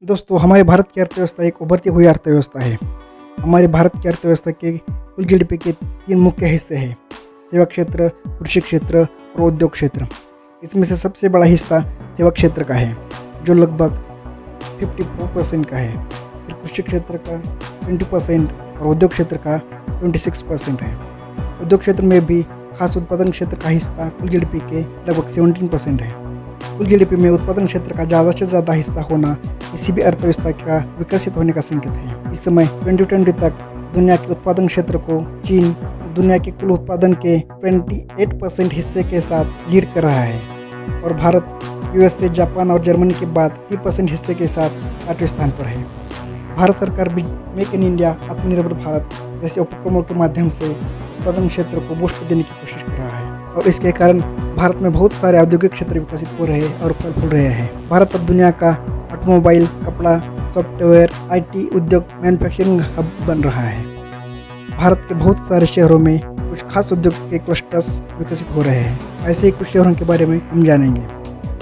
दोस्तों, हमारे भारत की अर्थव्यवस्था एक उभरती हुई अर्थव्यवस्था है। हमारे भारत की अर्थव्यवस्था के कुल जीडीपी के 3 मुख्य हिस्से हैं: सेवा क्षेत्र, कृषि क्षेत्र और उद्योग क्षेत्र। इसमें से सबसे बड़ा हिस्सा सेवा क्षेत्र का है, जो लगभग 54% का है। फिर कृषि क्षेत्र का 20% और उद्योग क्षेत्र का 26% है। उद्योग क्षेत्र में भी खास उत्पादन क्षेत्र का हिस्सा कुल जीडीपी के लगभग 17% है। कुल जीडीपी में उत्पादन क्षेत्र का ज़्यादा से ज़्यादा हिस्सा होना किसी भी अर्थव्यवस्था का विकसित होने का संकेत है। इस समय 2020 तक दुनिया के उत्पादन क्षेत्र को चीन दुनिया के कुल उत्पादन के 28% हिस्से के साथ लीड कर रहा है और भारत यूएसए, जापान और जर्मनी के बाद 3% हिस्से के साथ 8वें स्थान पर है। भारत सरकार भी मेक इन इंडिया, आत्मनिर्भर भारत जैसे उपक्रमों के माध्यम से उत्पादन क्षेत्र को बूस्ट देने की कोशिश कर रहा है और इसके कारण भारत में बहुत सारे औद्योगिक क्षेत्र विकसित हो रहे हैं और फल फूल रहे हैं। भारत अब दुनिया का ऑटोमोबाइल, कपड़ा, सॉफ्टवेयर, आईटी उद्योग, मैन्युफैक्चरिंग हब बन रहा है। भारत के बहुत सारे शहरों में कुछ खास उद्योग के क्लस्टर्स विकसित हो रहे हैं। ऐसे ही कुछ शहरों के बारे में हम जानेंगे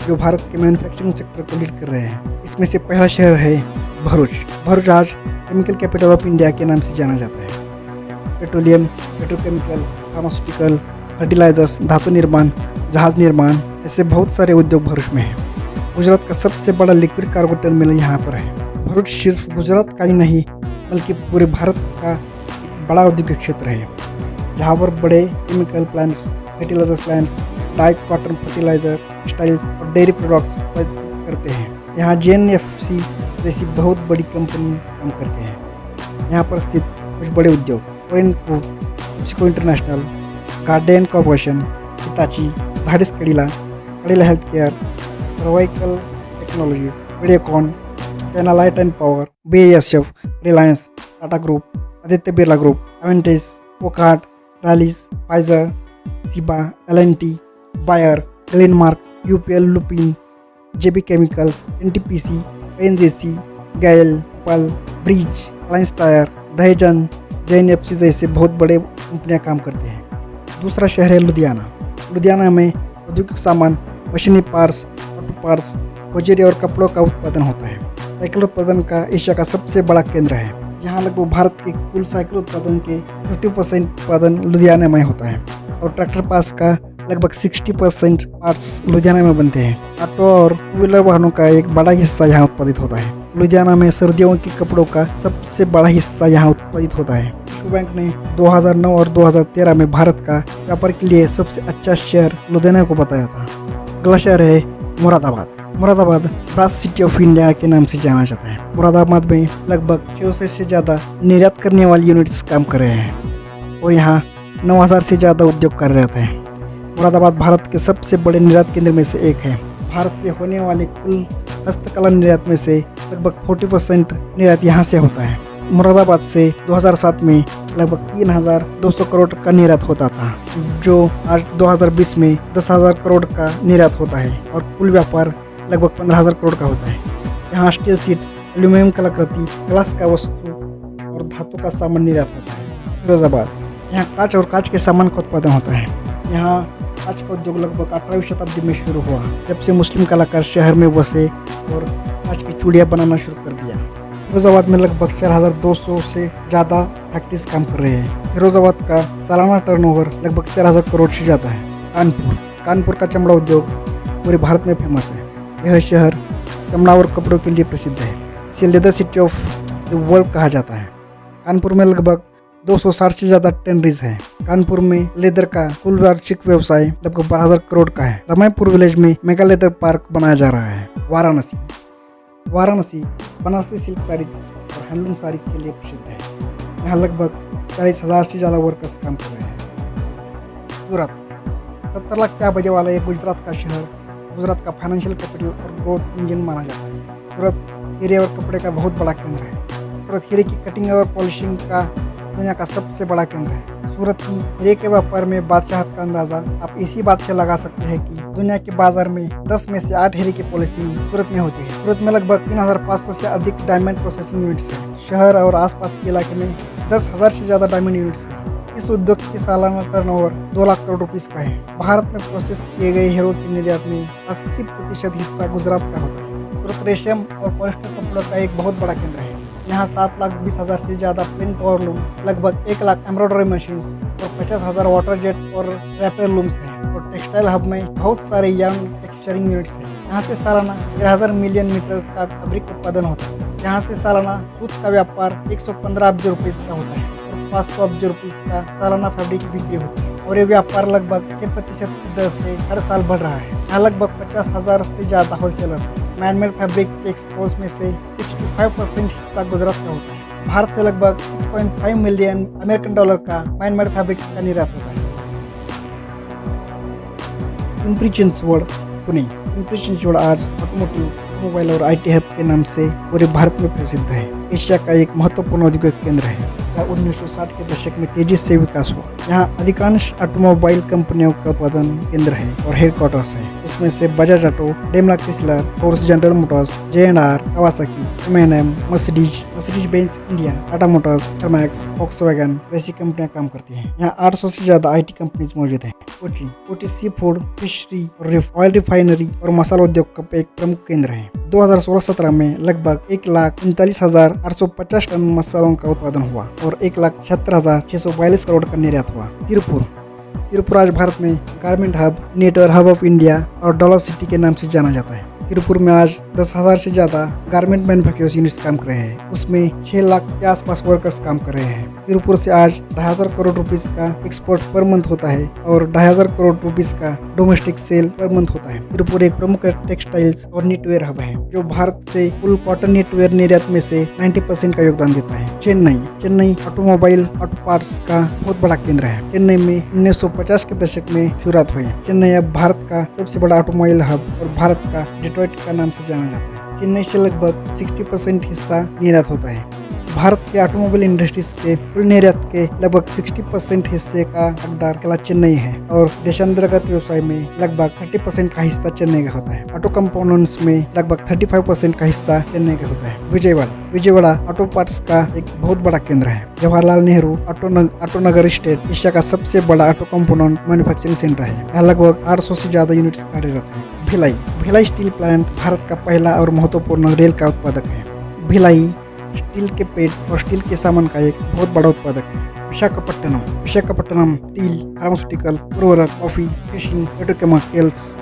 जो भारत के मैन्युफैक्चरिंग सेक्टर को लीड कर रहे हैं। इसमें से पहला शहर है भरूच। भरूच आज केमिकल कैपिटल ऑफ इंडिया के नाम से जाना जाता है। पेट्रोलियम, पेट्रोकेमिकल, फार्मास्यूटिकल, फर्टिलाइजर्स, धातु निर्माण, जहाज निर्माण, ऐसे बहुत सारे उद्योग भरूच में हैं। गुजरात का सबसे बड़ा लिक्विड कार्गो टर्मिनल यहाँ पर है। भरूच सिर्फ गुजरात का ही नहीं बल्कि पूरे भारत का एक बड़ा औद्योगिक क्षेत्र है, जहाँ पर बड़े chemical plants, fertilizers plants, dye, cotton, fertilizer, textiles और डेयरी प्रोडक्ट्स उत्पादित करते हैं। यहाँ जेएनएफसी जैसी बहुत बड़ी कंपनी काम करते हैं। यहाँ पर स्थित कुछ बड़े उद्योग: orient group, PepsiCo international, garden corporation, Hitachi, Zydus Cadila, Cadila healthcare, cervical technologies, Videocon, China light and power, BASF, Reliance, Tata group, Aditya Birla group, Aventis, Wockhardt, Rallis, Pfizer, Ciba, L&T, Bayer, Glenmark, UPL, Lupin, JB chemicals, NTPC, NJC, GAIL, पल, ब्रिज, अलायंस टायर, दहेजन, JNFC जैसे बहुत बड़े कंपनियां काम करते हैं। दूसरा शहर है लुधियाना। लुधियाना में औद्योगिक सामान, मशीनी पार्ट्स, ऑटो पार्ट्स, होजरी और कपड़ों का उत्पादन होता है। साइकिल उत्पादन का एशिया का सबसे बड़ा केंद्र है। यहाँ लगभग भारत के कुल साइकिल उत्पादन के 50% उत्पादन लुधियाना में होता है और ट्रैक्टर पार्ट्स का लगभग 60% पार्ट्स लुधियाना में बनते हैं। ऑटो और टू व्हीलर वाहनों का एक बड़ा हिस्सा यहाँ उत्पादित होता है। लुधियाना में सर्दियों के कपड़ों का सबसे बड़ा हिस्सा यहाँ उत्पादित होता है। विश्व बैंक ने 2009 और 2013 में भारत का व्यापार के लिए सबसे अच्छा शहर लुधियाना को बताया था। अगला शहर है Moradabad. Moradabad brass city of India के नाम से जाना जाता है। मुरादाबाद में लगभग 600 से ज़्यादा निर्यात करने वाली यूनिट्स काम कर रहे हैं और यहाँ 9000 से ज़्यादा उद्योग कार्यरत हैं। मुरादाबाद भारत के सबसे बड़े निर्यात केंद्र में से एक है। भारत से होने वाले कुल हस्तकला निर्यात में से लगभग 40% निर्यात यहाँ से होता है। मुरादाबाद से 2007 में लगभग 3200 करोड़ का निर्यात होता था, जो आज 2020 में 10,000 करोड़ का निर्यात होता है और कुल व्यापार लगभग 15,000 करोड़ का होता है। यहाँ स्टील शीट, एल्यूमिनियम कलाकृति, ग्लास का वस्तु और धातु का सामान निर्यात होता है। फिरोजाबाद, यहाँ कांच और कांच के सामान का उत्पादन होता है। यहाँ कांच का उद्योग लगभग 18वीं शताब्दी में शुरू हुआ, जब से मुस्लिम कलाकार शहर में बसे और कांच की चूड़ियाँ बनाना शुरू कर दिया। फिरोजाबाद में लगभग 4200 से ज़्यादा फैक्ट्रीज काम कर रहे हैं। फिरोजाबाद का सालाना टर्नओवर लगभग 4000 करोड़ से ज़्यादा है। कानपुर का चमड़ा उद्योग पूरे भारत में फेमस है। यह शहर चमड़ा और कपड़ों के लिए प्रसिद्ध है। इसे leather city of the world कहा जाता है। कानपुर में लगभग 260 से ज़्यादा टेनरीज हैं। कानपुर में लेदर का कुल वार्षिक व्यवसाय लगभग 12,000 करोड़ का है। रमायपुर विलेज में मेगा लेदर पार्क बनाया जा रहा है। वाराणसी बनारसी सिल्क साड़ीज और हैंडलूम साड़ीज के लिए प्रसिद्ध है। यहाँ लगभग 40,000 से ज़्यादा वर्कर्स काम कर रहे हैं। सूरत 70 लाख की आबादी वाला एक गुजरात का शहर, गुजरात का फाइनेंशियल कैपिटल और ग्रोथ इंजन माना जाता है। सूरत हीरे और कपड़े का बहुत बड़ा केंद्र है। सूरत हीरे की कटिंग और पॉलिशिंग का दुनिया का सबसे बड़ा केंद्र है। सूरत की हीरे के व्यापार में बादशाहत का अंदाजा आप इसी बात से लगा सकते हैं कि दुनिया के बाजार में 10 में से 8 हीरे की पॉलिशिंग सूरत में होती है। सूरत में लगभग 3500 से अधिक डायमंड प्रोसेसिंग यूनिट्स हैं। शहर और आसपास के इलाके में 10,000 से ज़्यादा डायमंड यूनिट्स हैं। इस उद्योग की सालाना टर्नओवर 2 लाख करोड़ रुपीस का है। भारत में प्रोसेस किए गए हीरो की निर्यात में 80% हिस्सा गुजरात का होता है। सूरत रेशम और पॉलिस्टर कपड़ों का एक बहुत बड़ा केंद्र है। यहाँ 7,20,000 से ज़्यादा प्रिंट और लूम, लगभग 1,00,000 एम्ब्रॉयडरी मशीन्स और 50,000 वाटर जेट और रैपर लूम्स हैं। और टेक्सटाइल हब में बहुत सारे यंग टेक्सचरिंग यूनिट्स हैं। यहाँ से सालाना 1,000 मिलियन मीटर का फैब्रिक उत्पादन होता है। यहाँ से सालाना सूत का व्यापार 115 अब्ज रुपीज़ का होता है और 500 अब्ज रुपीज़ का सालाना फैब्रिक बिक्री होती है। और ये व्यापार लगभग 6% की दर से हर साल बढ़ रहा है। यहाँ लगभग 50,000 से ज़्यादा होलसेलर हैं। मैनमेड फैब्रिक के एक्सपोर्ट में से 65% हिस्सा गुजरात का होता है। भारत से लगभग 6.5 मिलियन अमेरिकन डॉलर का मैनमेड फैब्रिक्स का निर्यात होता है। पिंपरी चिंचवड, पुणे। पिंपरी चिंचवड आज ऑटोमोटिव, मोबाइल और IT हब के नाम से पूरे भारत में प्रसिद्ध है। एशिया का एक महत्वपूर्ण औद्योगिक केंद्र है। यह 1960 के दशक में तेजी से विकास हुआ। यहाँ अधिकांश ऑटोमोबाइल कंपनियों का उत्पादन केंद्र है और हेडक्वार्टर्स है। इसमें से Bajaj auto, Daimler Chrysler, Force, General Motors, J&R, Kawasaki, M&M, Mercedes Benz India, Tata Motors, Thermax, Volkswagen जैसी कंपनियां काम करती हैं। यहाँ 800 से ज्यादा IT कंपनीज मौजूद हैं। कोची सी फूड, फिशरी और ऑयल रिफाइनरी और मसाला उद्योग का एक प्रमुख केंद्र है। 2016-17 में लगभग 1,39,850 टन मसालों का उत्पादन हुआ और 1,76,642 करोड़ का निर्यात हुआ। तिरुपुर आज भारत में garment hub, network hub of India और डॉलर सिटी के नाम से जाना जाता है। तिरुपुर में आज 10,000 से ज़्यादा गारमेंट मैन्युफैक्चरिंग यूनिट्स काम कर रहे हैं। उसमें 6 लाख के आसपास वर्कर्स काम कर रहे हैं। तिरुपुर से आज 2,500 करोड़ रुपीस का एक्सपोर्ट पर मंथ होता है और 2,500 करोड़ रुपीस का डोमेस्टिक सेल पर मंथ होता है। तिरुपुर एक प्रमुख टेक्सटाइल्स और निटवेयर हब है जो भारत से कुल कॉटन निटवेयर निर्यात में से 90% का योगदान देता है। चेन्नई ऑटोमोबाइल ऑटो पार्ट्स का बहुत बड़ा केंद्र है। चेन्नई में 1950 के दशक में शुरुआत हुई। चेन्नई अब भारत का सबसे बड़ा ऑटोमोबाइल हब और भारत का डेट्रॉइट का नाम से जाना जाता है। चेन्नई से लगभग 60% हिस्सा निर्यात होता है। भारत के ऑटोमोबाइल इंडस्ट्रीज के कुल निर्यात के लगभग 60% हिस्से का हकदार केवल चेन्नई है और देशांतर्गत व्यवसाय में लगभग 30% का हिस्सा चेन्नई का होता है। ऑटो कंपोनेंट्स में लगभग 35% का हिस्सा चेन्नई का होता है। विजयवाड़ा ऑटो पार्ट्स का एक बहुत बड़ा केंद्र है। जवाहरलाल नेहरू ऑटो नगर स्टेट एशिया का सबसे बड़ा ऑटो कंपोनेंट मैन्युफैक्चरिंग सेंटर है। यहाँ लगभग 800 से ज्यादा यूनिट्स कार्यरत है। भिलाई स्टील प्लांट भारत का पहला और महत्वपूर्ण रेल का उत्पादक है। भिलाई स्टील के पेट और स्टील के सामान का एक बहुत बड़ा उत्पादक है। विशाखापट्टनम स्टील, फार्मास्यूटिकल, उर्वरक, कॉफी, फिशिंग, पेट्रोकेमिकल्स,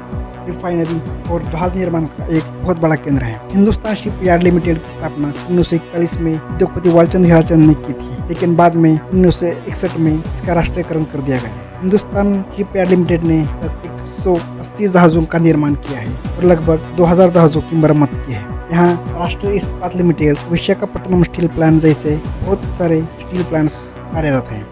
रिफाइनरी और जहाज निर्माण का एक बहुत बड़ा केंद्र है। हिंदुस्तान शिपयार्ड लिमिटेड की स्थापना 1941 में उद्योगपति वालचंद हीराचंद ने की थी, लेकिन बाद में 1961 में इसका राष्ट्रीयकरण कर दिया गया। हिंदुस्तान शिपयार्ड लिमिटेड ने तक 180 जहाजों का निर्माण किया है और लगभग 2000 जहाजों की मरम्मत की है। यहाँ राष्ट्रीय इस्पात लिमिटेड, विशाखापट्टनम स्टील प्लांट जैसे बहुत सारे स्टील प्लांट्स कार्यरत हैं।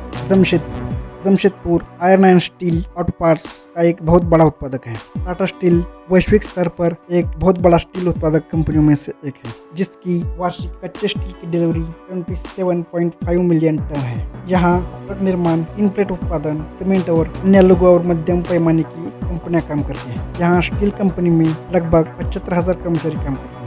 Jamshedpur iron and steel auto parts का एक बहुत बड़ा उत्पादक है। टाटा स्टील वैश्विक स्तर पर एक बहुत बड़ा स्टील उत्पादक कंपनियों में से एक है, जिसकी वार्षिक कच्चे स्टील की डिलीवरी 27.5 मिलियन टन है। यहाँ ट्रक निर्माण, इनप्लेट उत्पादन, सीमेंट और अन्य लघु और मध्यम पैमाने की कंपनियां काम करती हैं। यहाँ स्टील कंपनी में लगभग 75,000 कर्मचारी काम करते हैं।